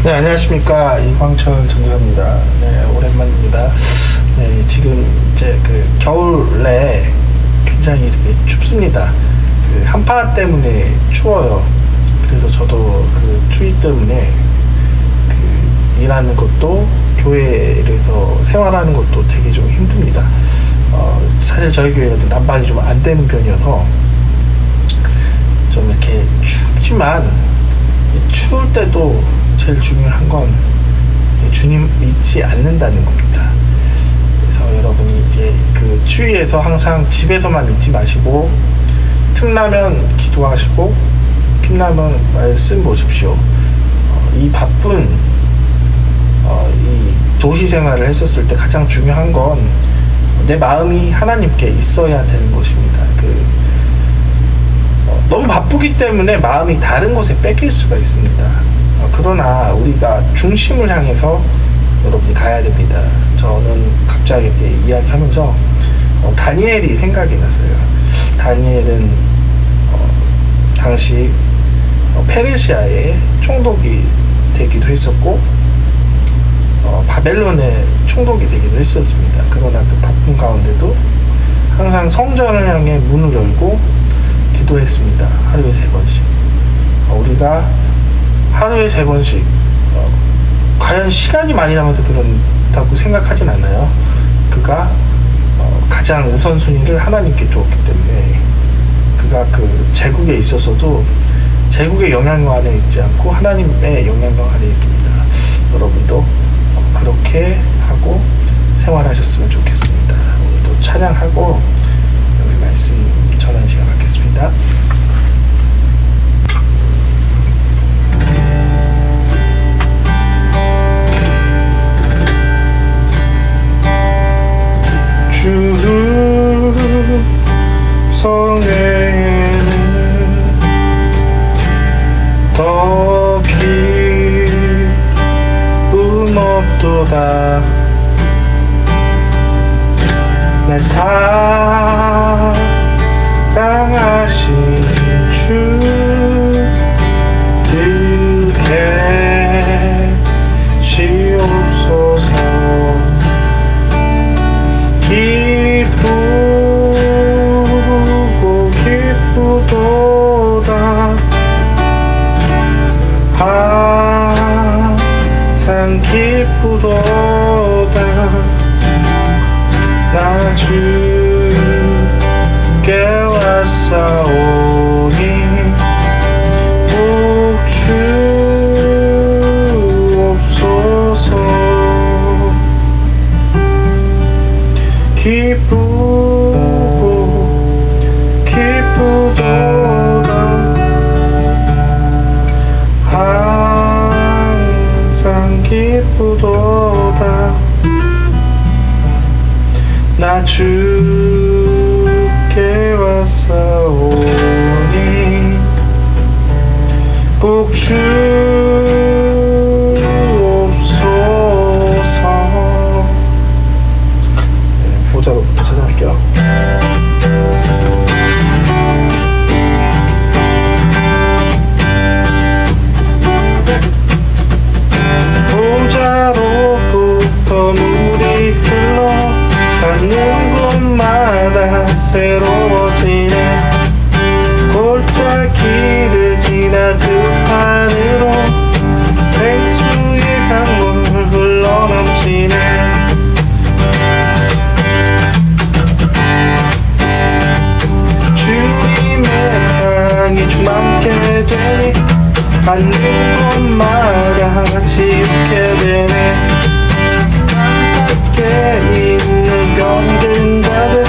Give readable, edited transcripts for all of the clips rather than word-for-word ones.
네, 안녕하십니까. 이광철 전도사입니다. 네, 오랜만입니다. 네, 지금 이제 그 겨울에 굉장히 이렇게 춥습니다. 그 한파 때문에 추워요. 그래서 저도 그 추위 때문에 그 일하는 것도 교회에서 생활하는 것도 되게 좀 힘듭니다. 사실 저희 교회는 난방이 좀 안 되는 편이어서 좀 이렇게 춥지만 이 추울 때도 제일 중요한 건 주님 잊지 않는다는 겁니다. 그래서 여러분이 이제 그 추위에서 항상 집에서만 있지 마시고 틈나면 기도하시고 틈나면 말씀 보십시오. 이 바쁜 이 도시 생활을 했었을 때 가장 중요한 건 내 마음이 하나님께 있어야 되는 것입니다. 너무 바쁘기 때문에 마음이 다른 곳에 뺏길 수가 있습니다. 그러나 우리가 중심을 향해서 여러분이 가야 됩니다. 저는 갑자기 이렇게 이야기하면서 다니엘이 생각이 났어요. 다니엘은 당시 페르시아의 총독이 되기도 했었고 바벨론의 총독이 되기도 했었습니다. 그러나 그 바쁜 가운데도 항상 성전을 향해 문을 열고 기도했습니다. 하루에 3번씩. 우리가 하루에 3번씩 과연 시간이 많이 남아서 그런다고 생각하진 않아요. 그가 가장 우선순위를 하나님께 줬기 때문에 그가 그 제국에 있어서도 제국의 영향력 안에 있지 않고 하나님의 영향력 안에 있습니다. 여러분도 그렇게 하고 생활하셨으면 좋겠습니다. 오늘도 찬양하고 여기 말씀 전하는 시간 갖겠습니다. 주 성에는 더 기쁨 없도다. 날 사랑하신 주 계시옵소서. 기쁘고 기쁘도다. 항상 기쁘도다. 나 주께 왔사오니 복주옵소서. 기쁘고 기쁘도다. 항상 기쁘도다. 나 주께 왔사오니 복주옵소서. 보자로부터 찾아갈게요. 보자로부터 물이 흘러 닿는 곳마다 새로워지네. 골짜기를 지나 들판으로 생수의 강물 흘러넘치네. 주님의 향이 충만케 되니 닿는 곳마다 지우게 되네. 있는 병든 자들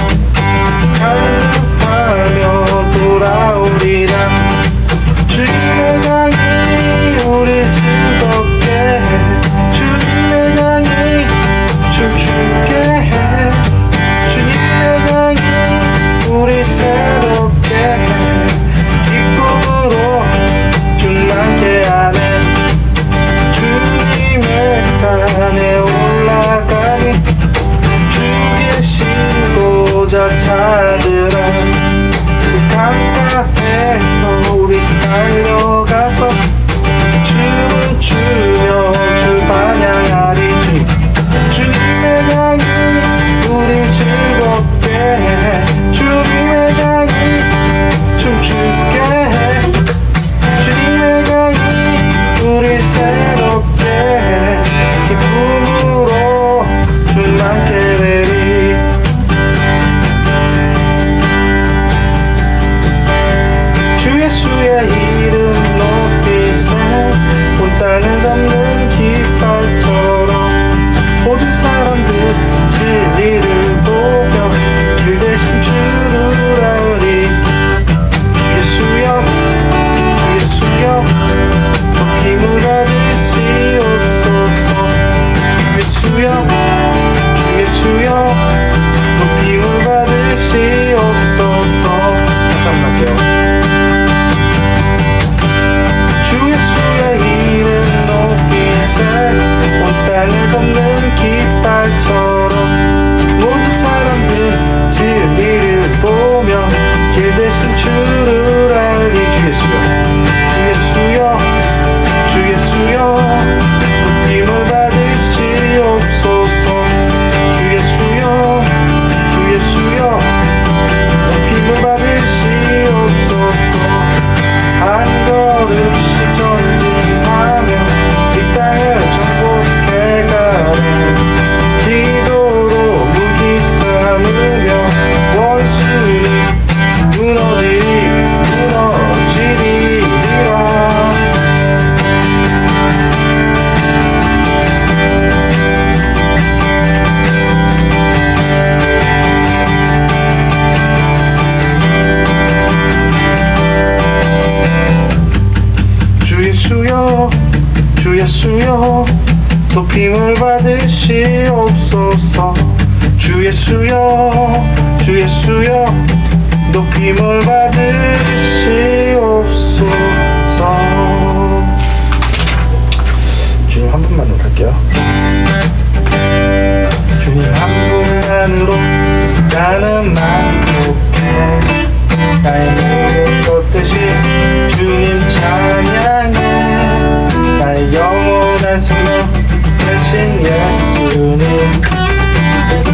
예수여 주 예수여 높임을 받으시옵소서. 다시 한번 할게요. 주 예수의 이름 높이세 온 땅을 덮는 깃발처럼 모든 사람들 진리를 보며 길 대신 주를 알리. 주 예수여 주 예수여 주 예수여 높임을 받으시옵소서. 주 예수여 주 예수여 높임을 받으시옵소서. 한 걸음씩 전진하며 이 땅을 정복해 가네. 기도로 무기 삼으며 원수를 무너지리라. 주 예수여 주 예수여 높임을 받으시옵소서. 주 예수여 주 예수여 높임을 받으시옵소서. 주님 한 분만 노래할게요. 주님 한 분만으로 나는 만족해. 나의 모든 것 대신 주님 찬양해. 나의 영원한 생명 대신 예수님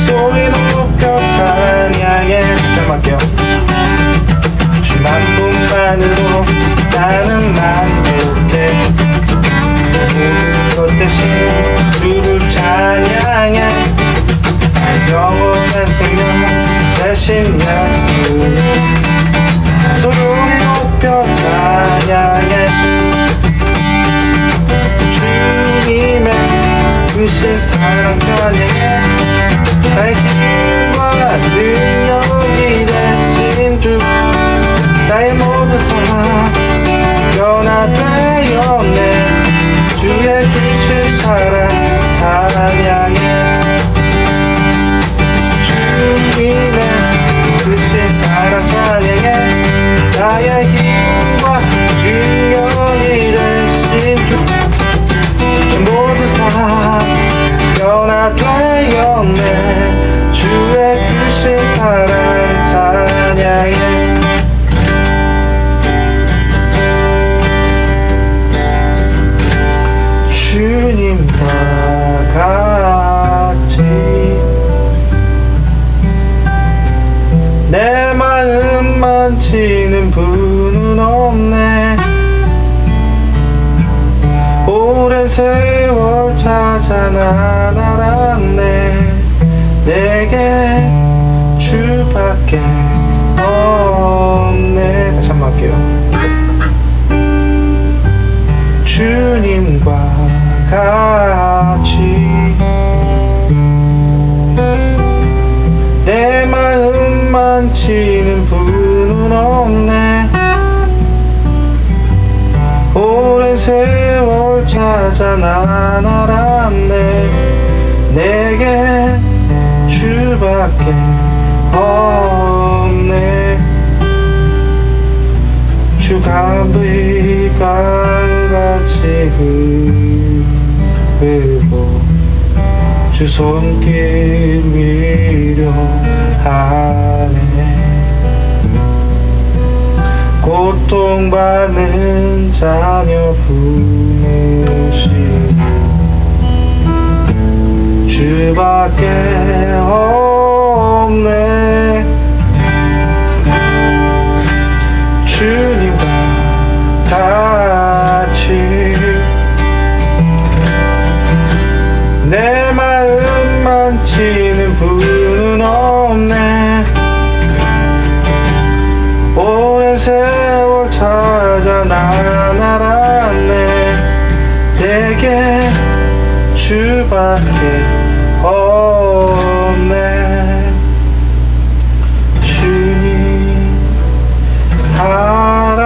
소리 높여 찬양해. 잠깐만요. 주 한 분만으로 나는 만족해. 모든 것 대신 주를 찬양해. 영원한 생명 대신 예수님 소리 높여 찬양해. 주님의 크신 사랑 찬양해. 나의 힘과 능력이 되신 주 나의 모든 삶 변화되었네. 주의 크신 사랑 찬양해. 주님의 크신 사랑 찬양해. 나의 힘과 능력이 되신 주 모든 삶 변화되었네. 주의 크신 사랑 찬양해. 주님과 같이 내 마음 만지는 분은 없네. 오랜 세월 찾아 난 알았네. 내게 주밖에 없네. 다시 한번 할게요. 주님과 같이 내 마음 만지는 분은 없네. 오랜 세월 찾아 난 알았네. 내게 주밖에 없네. 주가 불강같이 흐르고 주 손길 위로 하네. 고통받는 자녀 부르시고 주밖에 없네. 주님과 같이 내 마음 만지는 분은 없네. 오랜 세월 찾아 난 알았네. 내게 주밖에 없네. 주님 사랑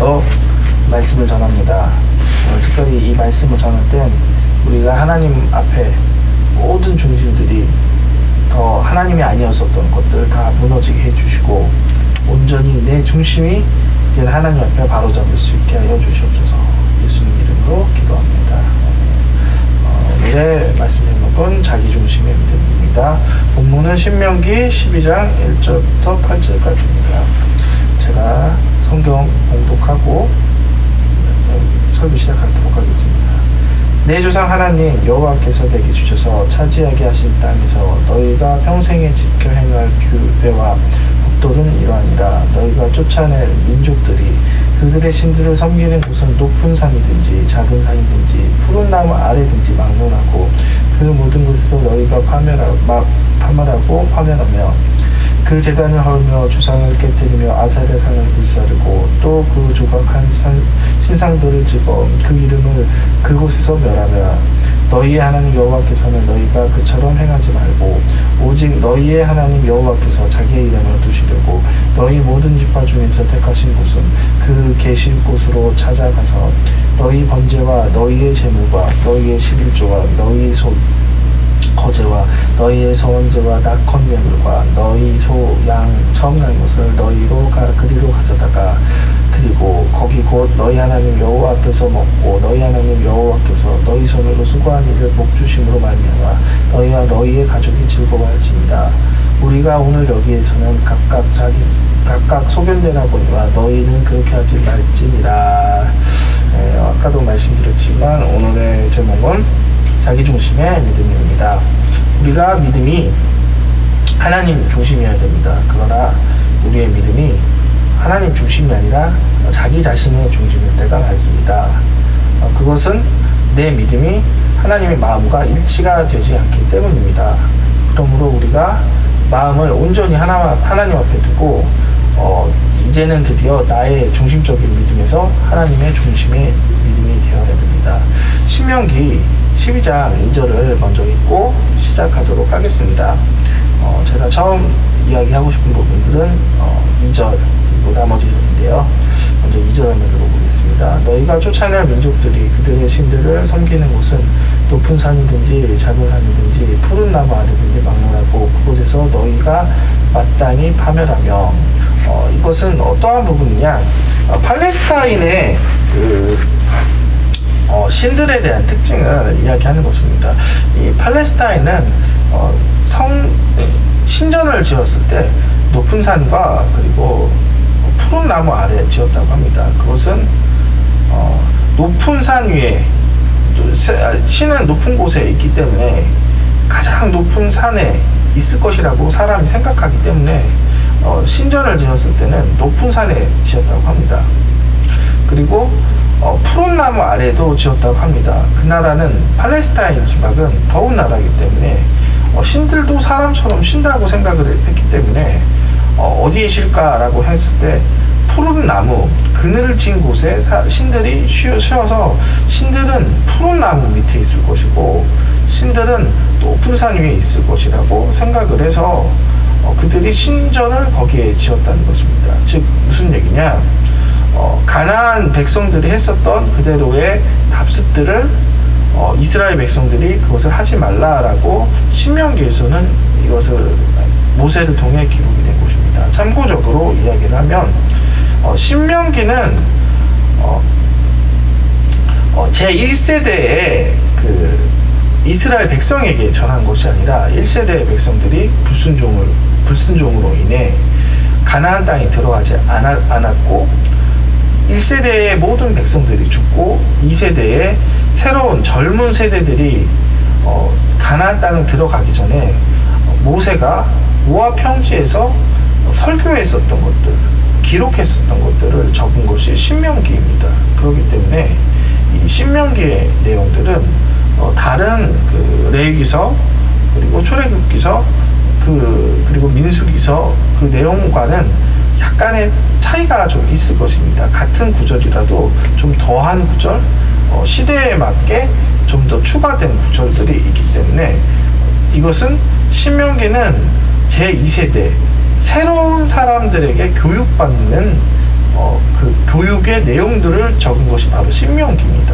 더 말씀을 전합니다. 특별히 이 말씀을 전할 땐 우리가 하나님 앞에 모든 중심들이 더 하나님이 아니었었던 것들 다 무너지게 해주시고 온전히 내 중심이 이제 하나님 앞에 바로잡을 수 있게 하여 주시옵소서. 예수님 이름으로 기도합니다. 오늘의 말씀 제목은 자기중심의 믿음입니다. 본문은 신명기 12장 1절부터 8절까지입니다. 제가 성경 봉독하고 설교 시작하도록 하겠습니다. 내 조상 하나님 여호와께서 내게 주셔서 차지하게 하신 땅에서 너희가 평생에 지켜 행할 규례와 법도는 이러하니라. 너희가 쫓아낼 민족들이 그들의 신들을 섬기는 곳은 높은 산이든지 작은 산이든지 푸른 나무 아래든지 막론하고 그 모든 곳에서 너희가 파멸하고 파멸하며 그 제단을 헐며 주상을 깨뜨리며 아사랴 산을 불사르고 또 그 조각한 신상들을 집어 그 이름을 그곳에서 멸하며 너희의 하나님 여호와께서는 너희가 그처럼 행하지 말고 오직 너희의 하나님 여호와께서 자기의 이름을 두시려고 너희 모든 지파 중에서 택하신 곳은 그 계실 곳으로 찾아가서 너희 번제와 너희의 제물과 너희의 11조와 너희 소 거제와 너희의 서원제와 낙헌 예물과 너희 소, 양, 처음 난 것을 그리로 가져다가 드리고 거기 곧 너희 하나님 여호와 앞에서 먹고 너희 하나님 여호와께서 너희 손으로 수고한 일을 복주심으로 말미암아 너희와 너희의 가족이 즐거워할지니라. 우리가 오늘 여기에서는 각각 소견되나보니와 너희는 그렇게 하지 말지니라. 아까도 말씀드렸지만 오늘의 제목은 자기중심의 믿음입니다. 우리가 믿음이 하나님 중심이어야 됩니다. 그러나 우리의 믿음이 하나님 중심이 아니라 자기 자신의 중심일 때가 많습니다. 그것은 내 믿음이 하나님의 마음과 일치가 되지 않기 때문입니다. 그러므로 우리가 마음을 온전히 하나님 앞에 두고 이제는 드디어 나의 중심적인 믿음에서 하나님의 중심의 믿음이 되어야 됩니다. 신명기 12장 2절을 먼저 읽고 시작하도록 하겠습니다. 제가 처음 이야기하고 싶은 부분들은 2절 그리고 나머지인데요. 먼저 2절 한번 읽어보겠습니다. 너희가 쫓아낼 민족들이 그들의 신들을 섬기는 곳은 높은 산이든지 작은 산이든지 푸른 나무 아래든지 막론하고 그곳에서 너희가 마땅히 파멸하며 이것은 어떠한 부분이냐, 팔레스타인의 신들에 대한 특징을 이야기하는 것입니다. 이 팔레스타인은 신전을 지었을 때 높은 산과 그리고 푸른 나무 아래에 지었다고 합니다. 그것은 높은 산 위에 신은 높은 곳에 있기 때문에 가장 높은 산에 있을 것이라고 사람이 생각하기 때문에 신전을 지었을 때는 높은 산에 지었다고 합니다. 그리고 푸른 나무 아래도 지었다고 합니다. 그 나라는 팔레스타인 지방은 더운 나라이기 때문에 신들도 사람처럼 쉰다고 생각을 했기 때문에 어디에 쉴까라고 했을 때 푸른 나무 그늘을 진 곳에 신들이 쉬어서 신들은 푸른 나무 밑에 있을 것이고 신들은 높은 산 위에 있을 것이라고 생각을 해서 그들이 신전을 거기에 지었다는 것입니다. 즉 무슨 얘기냐, 가나안 백성들이 했었던 그대로의 답습들을 이스라엘 백성들이 그것을 하지 말라라고 신명기에서는 이것을 모세를 통해 기록이 된 것입니다. 참고적으로 이야기를 하면 신명기는 제1세대의 그 이스라엘 백성에게 전한 것이 아니라 1세대의 백성들이 불순종으로 인해 가나안 땅에 들어가지 않았고 1세대의 모든 백성들이 죽고 2세대의 새로운 젊은 세대들이 가나안 땅을 들어가기 전에 모세가 모압 평지에서 설교했었던 것들, 기록했었던 것들을 적은 것이 신명기입니다. 그렇기 때문에 이 신명기의 내용들은 다른 그 레위기서 그리고 출애굽기서 그리고 민수기서 그 내용과는 약간의 차이가 좀 있을 것입니다. 같은 구절이라도 좀 더한 구절, 시대에 맞게 좀 더 추가된 구절들이 있기 때문에 이것은 신명기는 제2세대 새로운 사람들에게 교육받는 그 교육의 내용들을 적은 것이 바로 신명기입니다.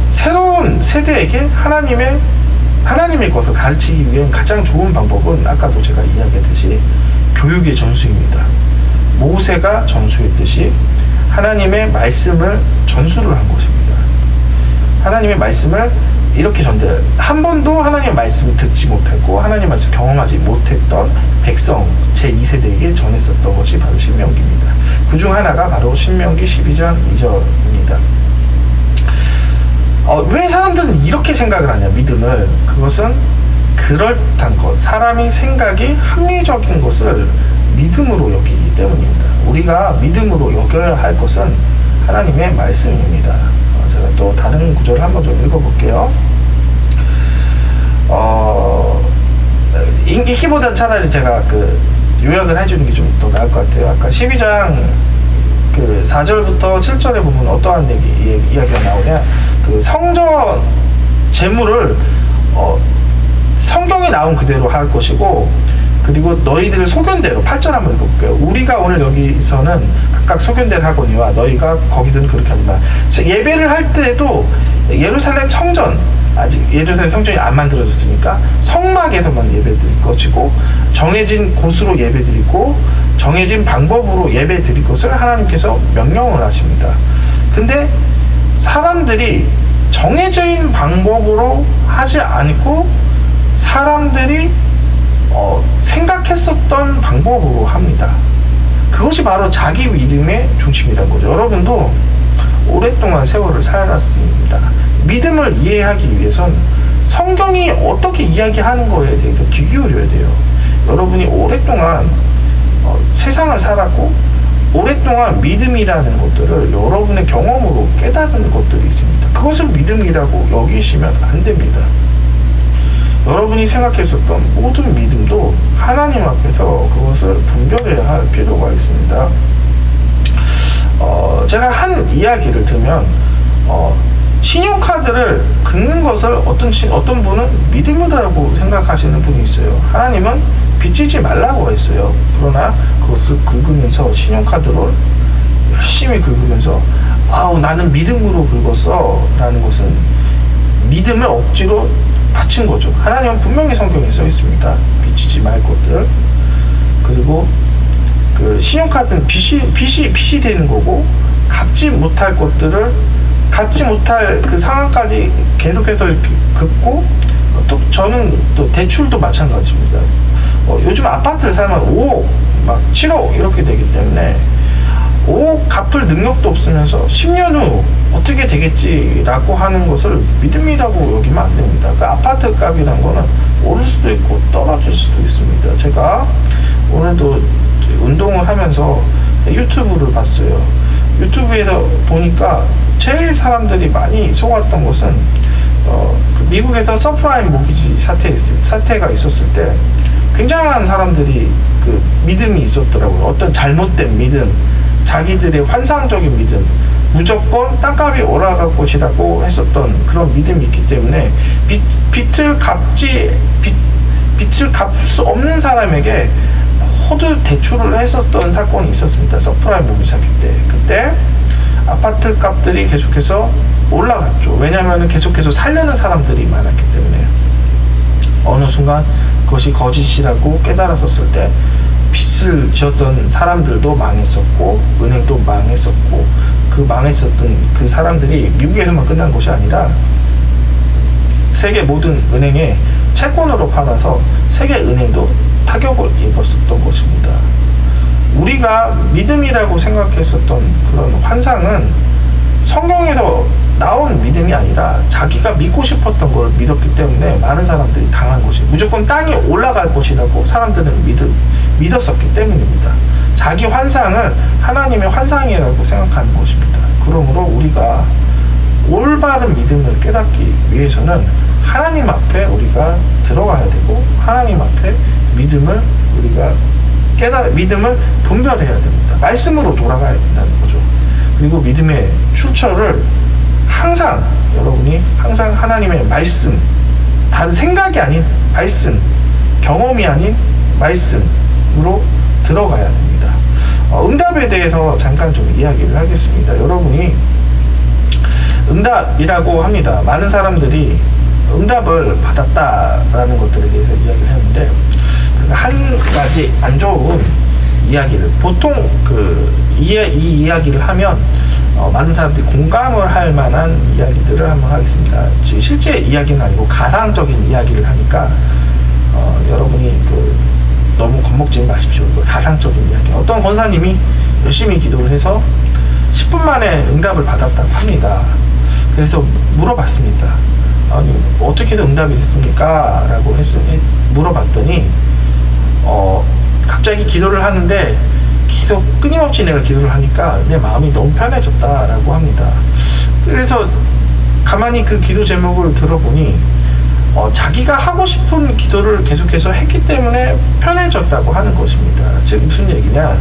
새로운 세대에게 하나님의 것을 가르치기 위한 가장 좋은 방법은 아까도 제가 이야기했듯이 교육의 전수입니다. 모세가 전수했듯이 하나님의 말씀을 전수를 한 것입니다. 하나님의 말씀을 이렇게 한 번도 하나님의 말씀을 듣지 못했고 하나님의 말씀을 경험하지 못했던 백성 제2세대에게 전했었던 것이 바로 신명기입니다. 그 중 하나가 바로 신명기 12장 2절입니다. 왜 사람들은 이렇게 생각을 하냐, 믿음을. 그것은 그럴듯한 것, 사람이 생각이 합리적인 것을 믿음으로 여기기 때문입니다. 우리가 믿음으로 여겨야 할 것은 하나님의 말씀입니다. 제가 또 다른 구절을 한번 좀 읽어볼게요. 읽기보다는 차라리 제가 요약을 해주는 게 좀 더 나을 것 같아요. 아까 12장 4절부터 7절에 보면 어떠한 이야기가 나오냐, 성전 제물을 성경에 나온 그대로 할 것이고, 그리고 너희들 소견대로 8절 한번 읽어볼게요. 우리가 오늘 여기서는 각각 소견대로 하거니와 너희가 거기서는 그렇게 하지 마. 예배를 할 때도 예루살렘 성전, 아직 예루살렘 성전이 안 만들어졌으니까 성막에서만 예배드릴 것이고, 정해진 곳으로 예배드리고 정해진 방법으로 예배드릴 것을 하나님께서 명령을 하십니다. 근데 사람들이 정해진 방법으로 하지 않고 사람들이 생각했었던 방법으로 합니다. 그것이 바로 자기 믿음의 중심이라는 거죠. 여러분도 오랫동안 세월을 살았습니다. 믿음을 이해하기 위해선 성경이 어떻게 이야기하는 거에 대해서 귀 기울여야 돼요. 여러분이 오랫동안 세상을 살았고 오랫동안 믿음이라는 것들을 여러분의 경험으로 깨닫는 것들이 있습니다. 그것을 믿음이라고 여기시면 안 됩니다. 여러분이 생각했었던 모든 믿음도 하나님 앞에서 그것을 분별해야 할 필요가 있습니다. 제가 한 이야기를 들면 신용카드를 긁는 것을 어떤 분은 믿음이라고 생각하시는 분이 있어요. 하나님은 빚지지 말라고 했어요. 그러나 그것을 긁으면서, 신용카드를 열심히 긁으면서 나는 믿음으로 긁었어 라는 것은 믿음을 억지로 바친 거죠. 하나님은 분명히 성경에 써 있습니다. 빚지지 말 것들. 그리고 신용카드는 빚이 되는 거고, 갚지 못할 것들을 갚지 못할 그 상황까지 계속해서 이렇게 긋고, 또 저는 또 대출도 마찬가지입니다. 요즘 아파트를 살면 5억, 7억 이렇게 되기 때문에 5억 갚을 능력도 없으면서 10년 후 어떻게 되겠지라고 하는 것을 믿음이라고 여기면 안 됩니다. 그 아파트 값이란 거는 오를 수도 있고 떨어질 수도 있습니다. 제가 오늘도 운동을 하면서 유튜브를 봤어요. 유튜브에서 보니까 제일 사람들이 많이 속았던 것은 미국에서 서프라임 모기지 사태가 있었을 때 굉장한 사람들이 믿음이 있었더라고요. 어떤 잘못된 믿음, 자기들의 환상적인 믿음, 무조건 땅값이 올라갈 것이라고 했었던 그런 믿음이 있기 때문에 빚을 갚을 수 없는 사람에게 모두 대출을 했었던 사건이 있었습니다. 서프라임 모기지 사태 때. 그때 아파트 값들이 계속해서 올라갔죠. 왜냐하면 계속해서 살려는 사람들이 많았기 때문에. 어느 순간 그것이 거짓이라고 깨달았었을 때 빚을 지었던 사람들도 망했었고, 은행도 망했었고, 그 망했었던 그 사람들이 미국에서만 끝난 것이 아니라 세계 모든 은행에 채권으로 팔아서 세계 은행도 타격을 입었었던 것입니다. 우리가 믿음이라고 생각했었던 그런 환상은 성경에서 나온 믿음이 아니라 자기가 믿고 싶었던 걸 믿었기 때문에 많은 사람들이 당한 것이, 무조건 땅이 올라갈 것이라고 사람들은 믿었었기 때문입니다. 자기 환상을 하나님의 환상이라고 생각하는 것입니다. 그러므로 우리가 올바른 믿음을 깨닫기 위해서는 하나님 앞에 우리가 들어가야 되고, 하나님 앞에 믿음을 분별해야 됩니다. 말씀으로 돌아가야 된다는 거죠. 그리고 믿음의 출처를 여러분이 항상 하나님의 말씀, 다른 생각이 아닌 말씀, 경험이 아닌 말씀으로 들어가야 됩니다. 응답에 대해서 잠깐 좀 이야기를 하겠습니다. 여러분이 응답이라고 합니다. 많은 사람들이 응답을 받았다라는 것들에 대해서 이야기를 했는데, 한 가지 안 좋은 이야기를, 보통 이 이야기를 하면 많은 사람들이 공감을 할 만한 이야기들을 한번 하겠습니다. 실제 이야기는 아니고 가상적인 이야기를 하니까 여러분이 너무 겁먹지 마십시오. 가상적인 이야기. 어떤 권사님이 열심히 기도를 해서 10분 만에 응답을 받았다고 합니다. 그래서 물어봤습니다. 아니, 어떻게 해서 응답이 됐습니까? 라고 물어봤더니 갑자기 기도를 하는데 계속 끊임없이 내가 기도를 하니까 내 마음이 너무 편해졌다라고 합니다. 그래서 가만히 그 기도 제목을 들어보니 자기가 하고 싶은 기도를 계속해서 했기 때문에 편해졌다고 하는 것입니다. 즉 무슨 얘기냐,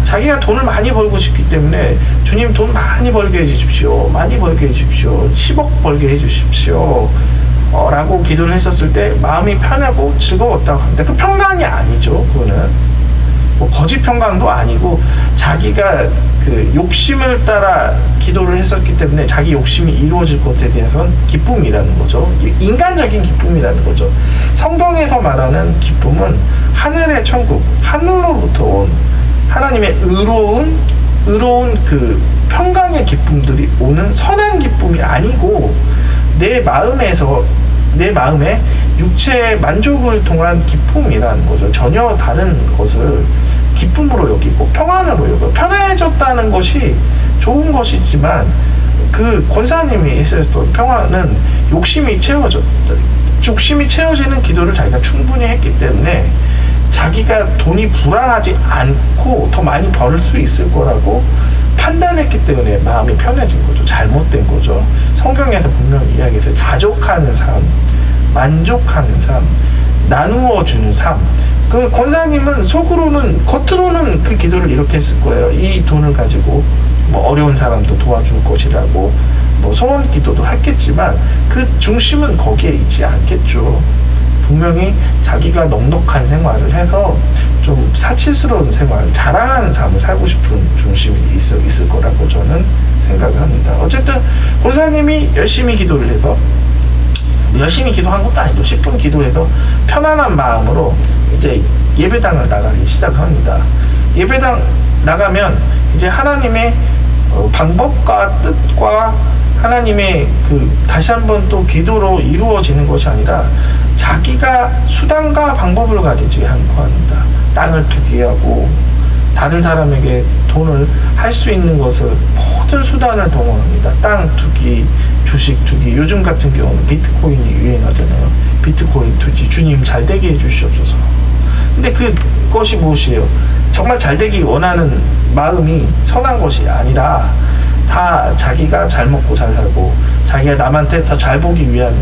자기가 돈을 많이 벌고 싶기 때문에 주님 돈 많이 벌게 해주십시오, 많이 벌게 해주십시오, 10억 벌게 해주십시오 라고 기도를 했었을 때 마음이 편하고 즐거웠다고 합니다. 그 평강이 아니죠. 그거는 거짓 평강도 아니고 자기가 욕심을 따라 기도를 했었기 때문에 자기 욕심이 이루어질 것에 대해서는 기쁨이라는 거죠. 인간적인 기쁨이라는 거죠. 성경에서 말하는 기쁨은 하늘의 천국, 하늘로부터 온 하나님의 의로운 평강의 기쁨들이 오는 선한 기쁨이 아니고 내 마음에 육체의 만족을 통한 기쁨이라는 거죠. 전혀 다른 것을 기쁨으로 여기고 평안으로 여기고, 편해졌다는 것이 좋은 것이지만 그 권사님이 했었던 평안은 욕심이 채워지는 기도를 자기가 충분히 했기 때문에 자기가 돈이 불안하지 않고 더 많이 벌 수 있을 거라고 판단했기 때문에 마음이 편해진 거죠. 잘못된 거죠. 성경에서 분명히 이야기해서 자족하는 삶, 만족하는 삶, 나누어 주는 삶. 그 권사님은 겉으로는 그 기도를 이렇게 했을 거예요. 이 돈을 가지고 어려운 사람도 도와줄 것이라고 소원 기도도 했겠지만 그 중심은 거기에 있지 않겠죠. 분명히 자기가 넉넉한 생활을 해서 좀 사치스러운 생활, 자랑하는 삶을 살고 싶은 중심이 있을 거라고 저는 생각을 합니다. 어쨌든 권사님이 열심히 기도를 해서, 열심히 기도한 것도 아니고 10분 기도해서 편안한 마음으로 이제 예배당을 나가기 시작합니다. 예배당 나가면 이제 하나님의 방법과 뜻과 하나님의 다시 한번 또 기도로 이루어지는 것이 아니라 자기가 수단과 방법을 가지지 않고 합니다. 땅을 투기하고 다른 사람에게 돈을 할 수 있는 것을 모든 수단을 동원합니다. 땅 투기, 주식 투기, 요즘 같은 경우는 비트코인이 유행하잖아요. 비트코인 투기, 주님 잘 되게 해주시옵소서. 근데 그것이 무엇이에요? 정말 잘 되기 원하는 마음이 선한 것이 아니라 다 자기가 잘 먹고 잘 살고 자기가 남한테 더 잘 보기 위한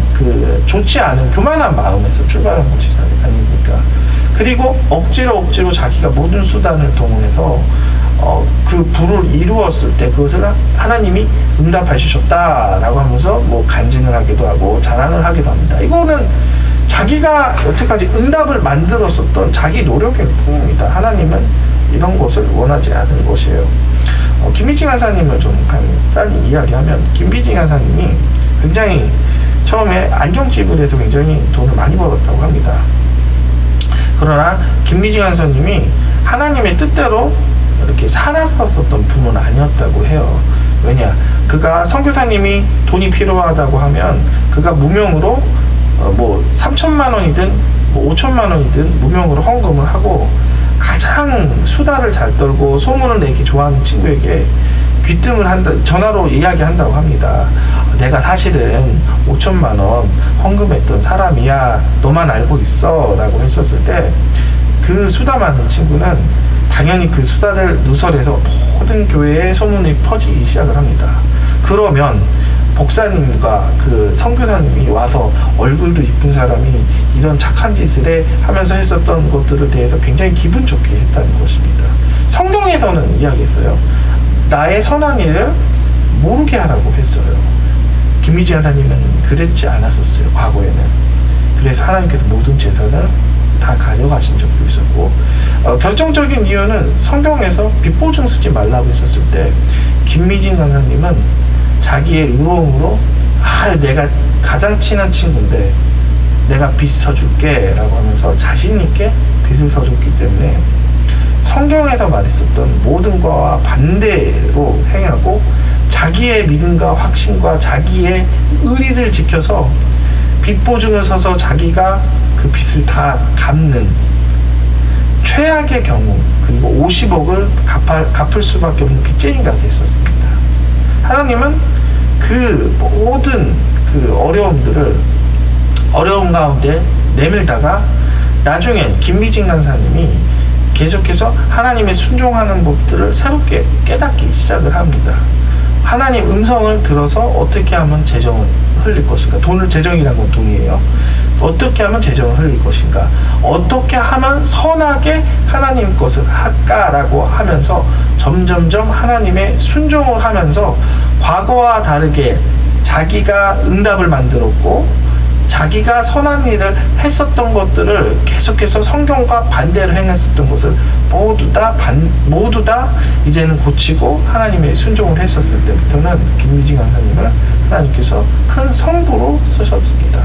좋지 않은 교만한 마음에서 출발한 것이 아닙니까? 그리고 억지로 자기가 모든 수단을 동원해서 그 부를 이루었을 때 그것을 하나님이 응답해 주셨다라고 하면서 간증을 하기도 하고 자랑을 하기도 합니다. 이거는 자기가 여태까지 응답을 만들었었던 자기 노력일 뿐입니다. 하나님은 이런 것을 원하지 않은 것이에요. 김비진 간사님을 좀 간단히 이야기하면, 김비진 간사님이 굉장히 처음에 안경집을 해서 굉장히 돈을 많이 벌었다고 합니다. 그러나 김비진 간사님이 하나님의 뜻대로 이렇게 살았었던 분은 아니었다고 해요. 왜냐? 그가 선교사님이 돈이 필요하다고 하면 그가 무명으로 3천만 원이든 5천만 원이든 무명으로 헌금을 하고, 가장 수다를 잘 떨고 소문을 내기 좋아하는 친구에게 귀뜸을 전화로 이야기한다고 합니다. 내가 사실은 5천만 원 헌금했던 사람이야, 너만 알고 있어 라고 했었을 때 그 수다 많은 친구는 당연히 그 수다를 누설해서 모든 교회에 소문이 퍼지기 시작을 합니다. 그러면 목사님과 선교사님이 와서 얼굴도 이쁜 사람이 이런 착한 짓을 해 하면서 했었던 것들에 대해서 굉장히 기분 좋게 했다는 것입니다. 성경에서는 이야기했어요. 나의 선한 일을 모르게 하라고 했어요. 김미지 하나님은 그랬지 않았었어요. 과거에는. 그래서 하나님께서 모든 제사를 다 가져가신 적도 있었고, 결정적인 이유는 성경에서 빚보증 쓰지 말라고 했었을 때 김미진 강사님은 자기의 의로움으로 내가 가장 친한 친구인데 내가 빚 서줄게 라고 하면서 자신있게 빚을 서줬기 때문에 성경에서 말했었던 모든 것과 반대로 행하고 자기의 믿음과 확신과 자기의 의리를 지켜서 빚보증을 서서 자기가 그 빚을 다 갚는, 최악의 경우 그리고 50억을 갚을 수밖에 없는 빚쟁이가 됐었습니다. 하나님은 그 모든 그 어려움 가운데 내밀다가 나중엔 김미진 강사님이 계속해서 하나님의 순종하는 법들을 새롭게 깨닫기 시작을 합니다. 하나님 음성을 들어서 어떻게 하면 재정을 흘릴 것인가, 재정이란 건 돈이에요. 어떻게 하면 재정을 흘릴 것인가, 어떻게 하면 선하게 하나님 것을 할까라고 하면서 점점점 하나님의 순종을 하면서 과거와 다르게 자기가 응답을 만들었고 자기가 선한 일을 했었던 것들을 계속해서 성경과 반대로 행했었던 것을 모두 다 이제는 고치고 하나님의 순종을 했었을 때부터는 김미진 강사님을 하나님께서 큰 성부로 쓰셨습니다.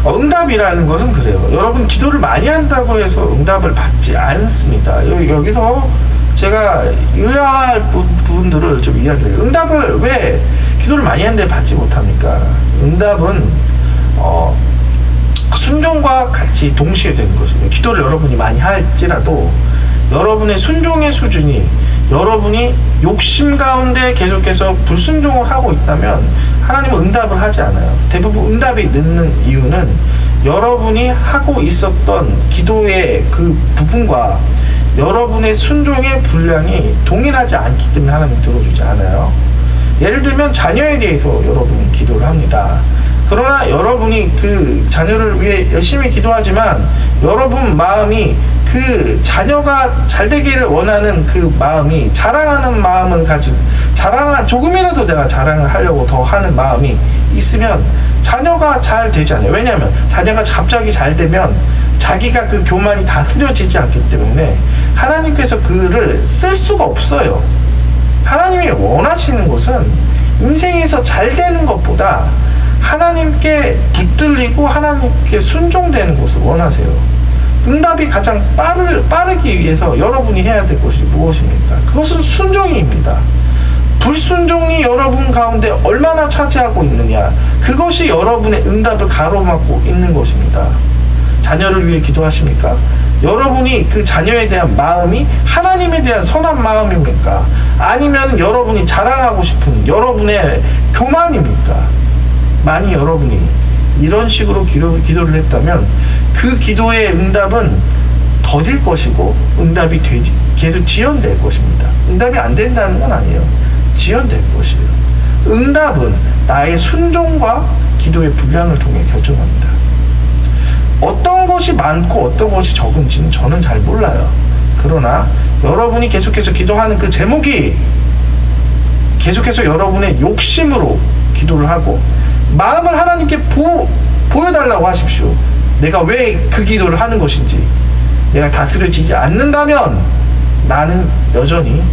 응답이라는 것은 그래요. 여러분 기도를 많이 한다고 해서 응답을 받지 않습니다. 여기서 제가 의아할 부분들을 좀 이야기해요. 응답을 왜 기도를 많이 하는데 받지 못합니까? 응답은 순종과 같이 동시에 되는 것입니다. 기도를 여러분이 많이 할지라도 여러분의 순종의 수준이, 여러분이 욕심 가운데 계속해서 불순종을 하고 있다면 하나님은 응답을 하지 않아요. 대부분 응답이 늦는 이유는 여러분이 하고 있었던 기도의 그 부분과 여러분의 순종의 분량이 동일하지 않기 때문에 하나님 들어주지 않아요. 예를 들면 자녀에 대해서 여러분이 기도를 합니다. 그러나 여러분이 그 자녀를 위해 열심히 기도하지만 여러분 마음이 그 자녀가 잘 되기를 원하는 그 마음이, 자랑하는 마음을 가지고 조금이라도 내가 자랑을 하려고 더 하는 마음이 있으면 자녀가 잘 되지 않아요. 왜냐하면 자녀가 갑자기 잘 되면 자기가 그 교만이 다스려지지 않기 때문에 하나님께서 그를 쓸 수가 없어요. 하나님이 원하시는 것은 인생에서 잘 되는 것보다 하나님께 붙들리고 하나님께 순종되는 것을 원하세요. 응답이 가장 빠르기 위해서 여러분이 해야 될 것이 무엇입니까? 그것은 순종입니다. 불순종이 여러분 가운데 얼마나 차지하고 있느냐, 그것이 여러분의 응답을 가로막고 있는 것입니다. 자녀를 위해 기도하십니까? 여러분이 그 자녀에 대한 마음이 하나님에 대한 선한 마음입니까? 아니면 여러분이 자랑하고 싶은 여러분의 교만입니까? 만약 여러분이 이런 식으로 기도를 했다면 그 기도의 응답은 더딜 것이고 응답이 계속 지연될 것입니다. 응답이 안 된다는 건 아니에요. 지연될 것이에요. 응답은 나의 순종과 기도의 분량을 통해 결정합니다. 어떤 것이 많고 어떤 것이 적은지는 저는 잘 몰라요. 그러나 여러분이 계속해서 기도하는 그 제목이 계속해서 여러분의 욕심으로 기도를 하고 마음을 하나님께 보여달라고 하십시오. 내가 왜 그 기도를 하는 것인지. 내가 다스려지지 않는다면 나는 여전히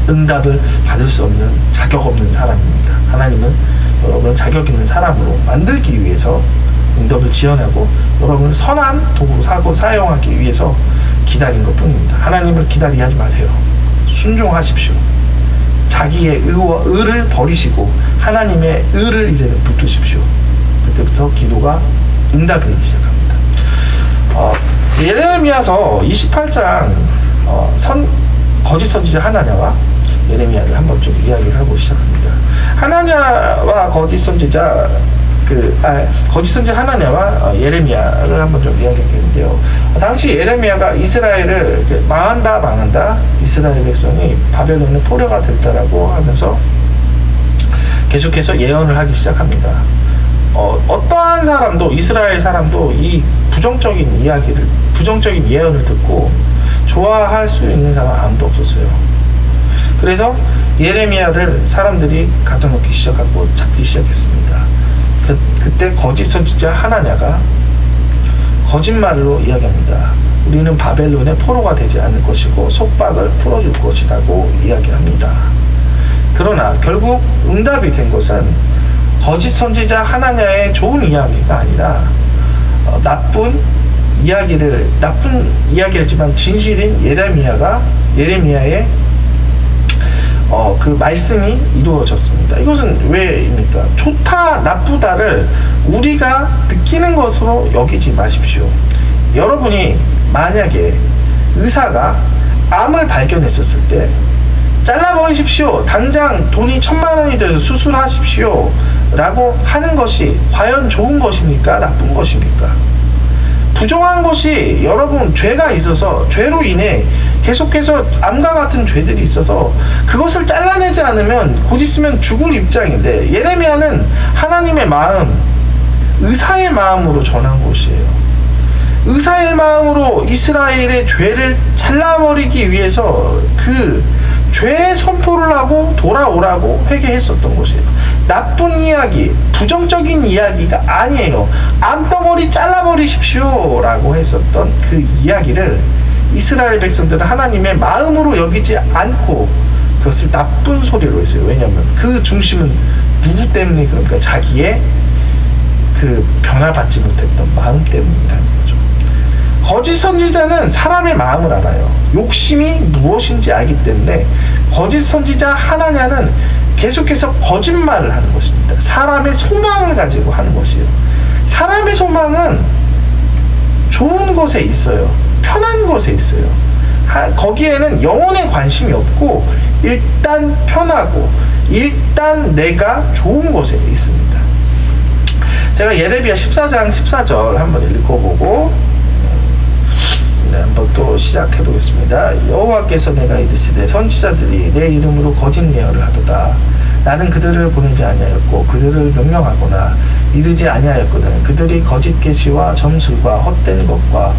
응답을 받을 수 없는, 자격 없는 사람입니다. 하나님은 여러분을 자격 있는 사람으로 만들기 위해서 응답을 지원하고 여러분을 선한 도구로 사용하기 위해서 기다린 것 뿐입니다. 하나님을 기다리게 하지 마세요. 순종하십시오. 자기의 의를 버리시고 하나님의 의를 이제는 붙드십시오. 그때부터 기도가 응답이 되기 시작합니다. 예레미야서 28장 거짓 선지자 하나냐와 예레미야를 한번 좀 이야기를 하고 시작합니다. 하나냐와 거짓 선지자 거짓 선지자 하나냐와 예레미야를 한번 좀 이야기하겠는데요. 당시 예레미야가 이스라엘을 망한다 이스라엘 백성이 바벨론의 포로가 됐다라고 하면서 계속해서 예언을 하기 시작합니다. 어떠한 사람도, 이스라엘 사람도 이 부정적인 예언을 듣고 좋아할 수 있는 사람 아무도 없었어요. 그래서 예레미야를 사람들이 가둬놓기 시작하고 잡기 시작했습니다. 그때 거짓 선지자 하나냐가 거짓말로 이야기합니다. 우리는 바벨론의 포로가 되지 않을 것이고 속박을 풀어줄 것이라고 이야기합니다. 그러나 결국 응답이 된 것은 거짓 선지자 하나냐의 좋은 이야기가 아니라 나쁜 이야기였지만 진실인 예레미야의 그 말씀이 이루어졌습니다. 이것은 왜입니까? 좋다 나쁘다를 우리가 느끼는 것으로 여기지 마십시오. 여러분이 만약에 의사가 암을 발견했었을 때 잘라버리십시오, 당장 돈이 1,000만 원이 들어서 수술하십시오 라고 하는 것이 과연 좋은 것입니까? 나쁜 것입니까? 부정한 것이 여러분 죄가 있어서 죄로 인해 계속해서 암과 같은 죄들이 있어서 그것을 잘라내지 않으면 곧 있으면 죽을 입장인데, 예레미야는 하나님의 마음, 의사의 마음으로 전한 것이에요. 의사의 마음으로 이스라엘의 죄를 잘라버리기 위해서 그 죄의 선포를 하고 돌아오라고 회개했었던 것이에요. 나쁜 이야기, 부정적인 이야기가 아니에요. 암덩어리 잘라버리십시오 라고 했었던 그 이야기를 이스라엘 백성들은 하나님의 마음으로 여기지 않고 그것을 나쁜 소리로 했어요. 왜냐하면 그 중심은 누구 때문에 그러니까 자기의 그 변화받지 못했던 마음 때문이라는 거죠. 거짓 선지자는 사람의 마음을 알아요. 욕심이 무엇인지 알기 때문에 거짓 선지자 하나냐는 계속해서 거짓말을 하는 것입니다. 사람의 소망을 가지고 하는 것이에요. 사람의 소망은 좋은 것에 있어요. 편한 것에 있어요. 거기에는 영혼에 관심이 없고 일단 편하고 일단 내가 좋은 것에 있습니다. 제가 예레미야 14장 14절 한번 읽어보고 한번 또 시작해 보겠습니다. 여호와께서 내가 이르시되 선지자들이 내 이름으로 거짓 예언을 하도다. 나는 그들을 보내지 아니하였고 그들을 명령하거나 이르지 아니하였거든. 그들이 거짓 계시와 점술과 헛된 것과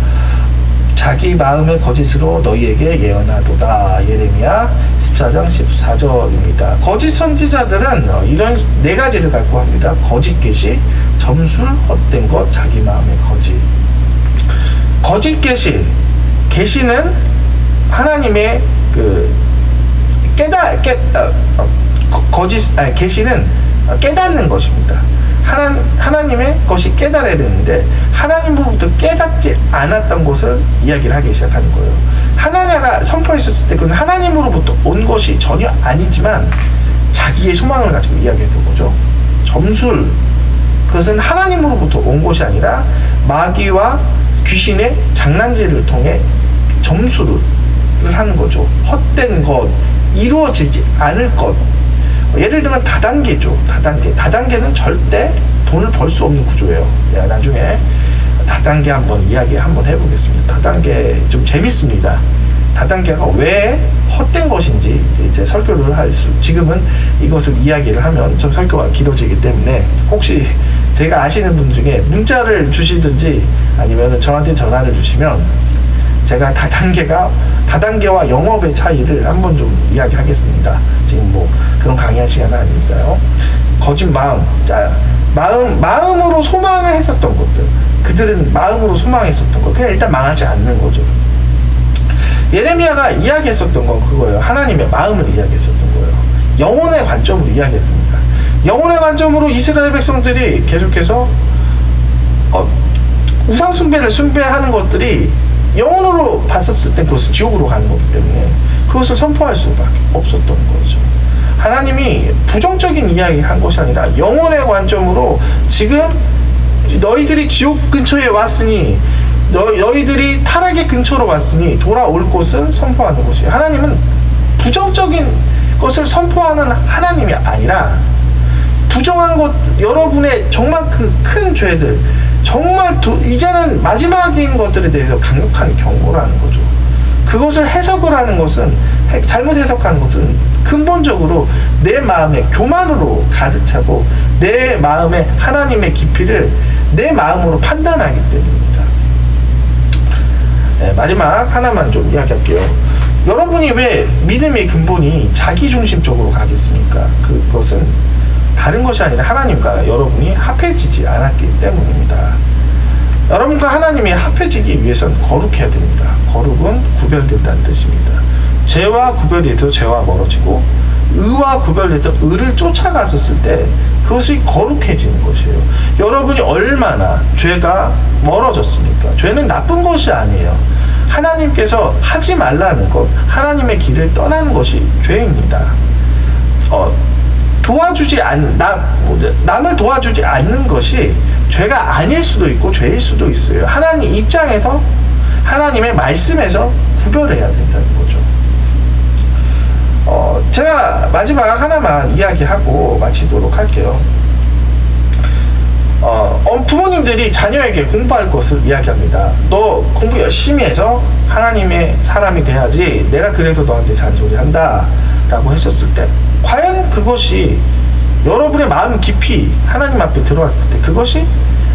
자기 마음의 거짓으로 너희에게 예언하도다. 예레미야 14장 14절입니다. 거짓 선지자들은 이런 네 가지를 갖고 합니다. 거짓 계시, 점술, 헛된 것, 자기 마음의 거짓. 거짓 계시는 하나님의 그 계시는 깨닫는 것입니다. 하나님의 것이 깨달아야 되는데 하나님으로부터 깨닫지 않았던 것을 이야기를 하기 시작하는 거예요. 하나냐가 선포했었을 때 그것은 하나님으로부터 온 것이 전혀 아니지만 자기의 소망을 가지고 이야기했던 거죠. 점술, 그것은 하나님으로부터 온 것이 아니라 마귀와 귀신의 장난질을 통해 점수를 하는 거죠. 헛된 것, 이루어지지 않을 것. 예를 들면 다단계죠. 다단계는 절대 돈을 벌 수 없는 구조예요. 나중에 다단계 이야기 한번 해보겠습니다. 다단계 좀 재밌습니다. 다단계가 왜 헛된 것인지 이제 설교를 지금은 이것을 이야기를 하면 좀 설교가 길어지기 때문에 혹시 제가 아시는 분 중에 문자를 주시든지 아니면 저한테 전화를 주시면 제가 다단계와 영업의 차이를 한번 좀 이야기하겠습니다. 지금 뭐 그런 강의할 시간은 아니니까요. 거짓 마음으로 소망을 했었던 것들, 그들은 마음으로 소망했었던 것, 그냥 일단 망하지 않는 거죠. 예레미야가 이야기했었던 건 그거예요. 하나님의 마음을 이야기했었던 거예요. 영혼의 관점으로 이야기했습니다. 영혼의 관점으로 이스라엘 백성들이 계속해서 우상 숭배하는 것들이 영혼으로 봤었을 때 그것은 지옥으로 가는 거기 때문에 그것을 선포할 수밖에 없었던 거죠. 하나님이 부정적인 이야기를 한 것이 아니라 영혼의 관점으로 지금 너희들이 지옥 근처에 왔으니 너희들이 타락의 근처로 왔으니 돌아올 곳을 선포하는 것이에요. 하나님은 부정적인 것을 선포하는 하나님이 아니라 부정한 것, 여러분의 정말 그 큰 죄들, 정말 이제는 마지막인 것들에 대해서 강력한 경고를 하는 거죠. 그것을 해석을 하는 것은, 잘못 해석하는 것은 근본적으로 내 마음에 교만으로 가득 차고 내 마음에 하나님의 깊이를 내 마음으로 판단하기 때문입니다. 네, 마지막 하나만 좀 이야기할게요. 여러분이 왜 믿음의 근본이 자기중심적으로 가겠습니까? 그것은 다른 것이 아니라 하나님과 여러분이 합해지지 않았기 때문입니다. 여러분과 하나님이 합해지기 위해서는 거룩해야 됩니다. 거룩은 구별된다는 뜻입니다. 죄와 구별돼서 죄와 멀어지고 의와 구별돼서 의를 쫓아갔었을 때 그것이 거룩해지는 것이에요. 여러분이 얼마나 죄가 멀어졌습니까? 죄는 나쁜 것이 아니에요. 하나님께서 하지 말라는 것, 하나님의 길을 떠나는 것이 죄입니다. 남을 도와주지 않는 것이 죄가 아닐 수도 있고 죄일 수도 있어요. 하나님 입장에서, 하나님의 말씀에서 구별해야 된다는 거죠. 제가 마지막 하나만 이야기하고 마치도록 할게요. 부모님들이 자녀에게 공부할 것을 이야기합니다. 너 공부 열심히 해서 하나님의 사람이 돼야지, 내가 그래서 너한테 잔소리한다 라고 했었을 때, 과연 그것이 여러분의 마음 깊이 하나님 앞에 들어왔을 때 그것이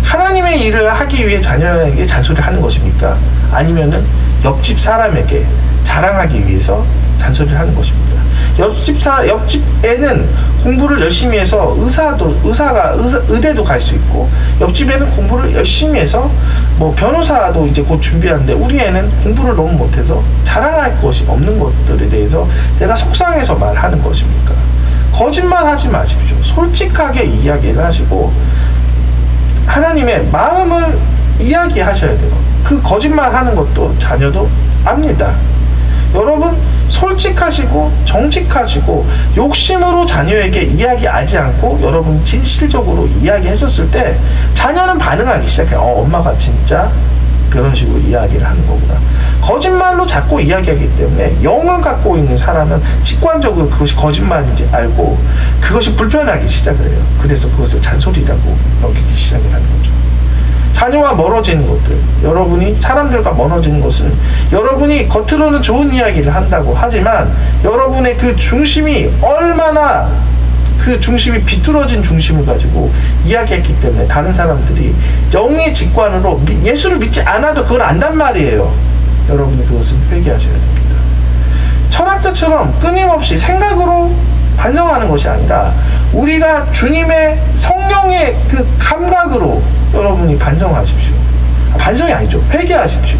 하나님의 일을 하기 위해 자녀에게 잔소리를 하는 것입니까? 아니면은 옆집 사람에게 자랑하기 위해서 잔소리를 하는 것입니다. 옆집 애는 공부를 열심히 해서 의대도 갈 수 있고, 옆집에는 공부를 열심히 해서 뭐 변호사도 이제 곧 준비하는데, 우리 애는 공부를 너무 못해서 자랑할 것이 없는 것들에 대해서 내가 속상해서 말하는 것입니까? 거짓말 하지 마십시오. 솔직하게 이야기를 하시고 하나님의 마음을 이야기하셔야 돼요. 그 거짓말 하는 것도 자녀도 압니다. 여러분, 솔직하시고 정직하시고 욕심으로 자녀에게 이야기하지 않고 여러분 진실적으로 이야기했었을 때 자녀는 반응하기 시작해요. 엄마가 진짜 그런 식으로 이야기를 하는 거구나. 거짓말로 자꾸 이야기하기 때문에 영을 갖고 있는 사람은 직관적으로 그것이 거짓말인지 알고 그것이 불편하기 시작을 해요. 그래서 그것을 잔소리라고 여기기 시작을 하는 거죠. 자녀와 멀어지는 것들, 여러분이 사람들과 멀어지는 것은 여러분이 겉으로는 좋은 이야기를 한다고 하지만 여러분의 그 중심이 얼마나 그 중심이 비뚤어진 중심을 가지고 이야기했기 때문에 다른 사람들이 영의 직관으로 예수를 믿지 않아도 그걸 안단 말이에요. 여러분이 그것을 회개하셔야 됩니다. 철학자처럼 끊임없이 생각으로 반성하는 것이 아니라 우리가 주님의 성령의 그 감각으로 여러분이 반성하십시오. 반성이 아니죠. 회개하십시오.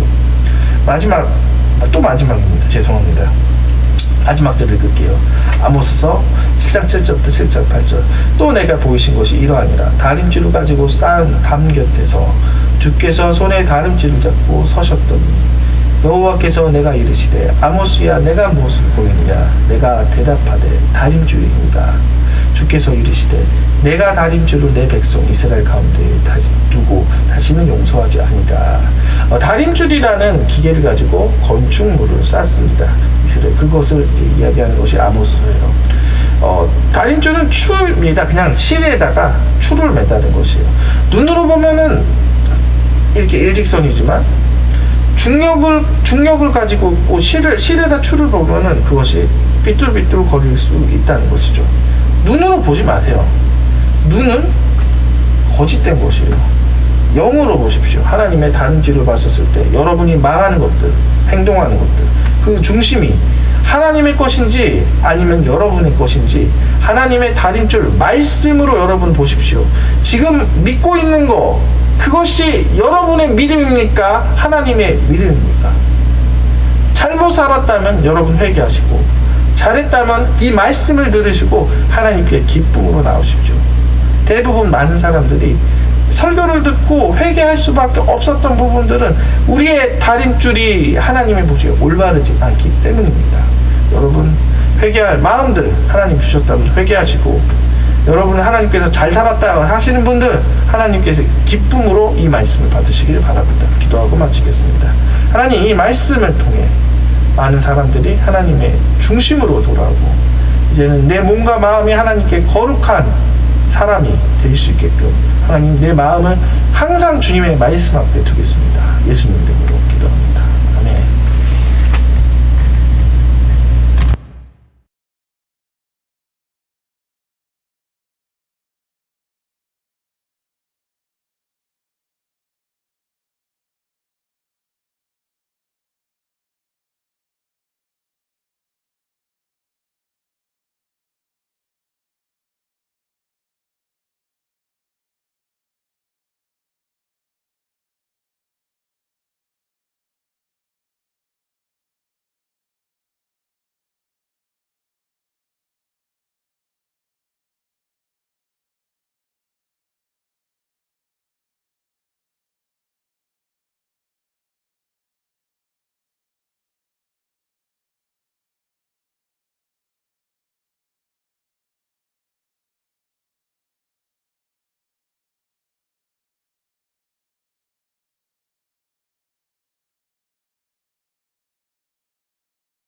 마지막입니다. 죄송합니다. 마지막 절을 읽을게요. 아모스서 7장 7절부터 7장 8절. 또 내가 보이신 것이 이러하니라. 다림줄을 가지고 쌓은 담 곁에서 주께서 손에 다림줄을 잡고 서셨더니 여호와께서 내가 이르시되 아모스야 내가 무엇을 보이느냐. 내가 대답하되 다림줄입니다. 주께서 이르시되 내가 다림줄을 내 백성 이스라엘 가운데 다시 두고 다시는 용서하지 아니라. 다림줄이라는 기계를 가지고 건축물을 쌓습니다. 이스라엘. 그것을 이야기하는 것이 아모스예요. 다림줄은 추입니다. 그냥 실에다가 추를 매다는 것이에요. 눈으로 보면은 이렇게 일직선이지만 중력을 가지고 있고 실에다 추를 보면은 그것이 삐뚤삐뚤 거릴 수 있다는 것이죠. 눈으로 보지 마세요. 눈은 거짓된 것이에요. 영으로 보십시오. 하나님의 다림줄을 봤었을 때 여러분이 말하는 것들, 행동하는 것들, 그 중심이 하나님의 것인지 아니면 여러분의 것인지 하나님의 다림줄 말씀으로 여러분 보십시오. 지금 믿고 있는 거, 그것이 여러분의 믿음입니까? 하나님의 믿음입니까? 잘못 살았다면 여러분 회개하시고, 잘했다면 이 말씀을 들으시고 하나님께 기쁨으로 나오십시오. 대부분 많은 사람들이 설교를 듣고 회개할 수밖에 없었던 부분들은 우리의 다림줄이 하나님의 보시기에 올바르지 않기 때문입니다. 여러분, 회개할 마음들 하나님 주셨다면 회개하시고, 여러분 하나님께서 잘 살았다 하시는 분들 하나님께서 기쁨으로 이 말씀을 받으시길 바랍니다. 기도하고 마치겠습니다. 하나님, 이 말씀을 통해 많은 사람들이 하나님의 중심으로 돌아오고 이제는 내 몸과 마음이 하나님께 거룩한 사람이 될 수 있게끔 하나님 내 마음을 항상 주님의 말씀 앞에 두겠습니다. 예수님 이름으로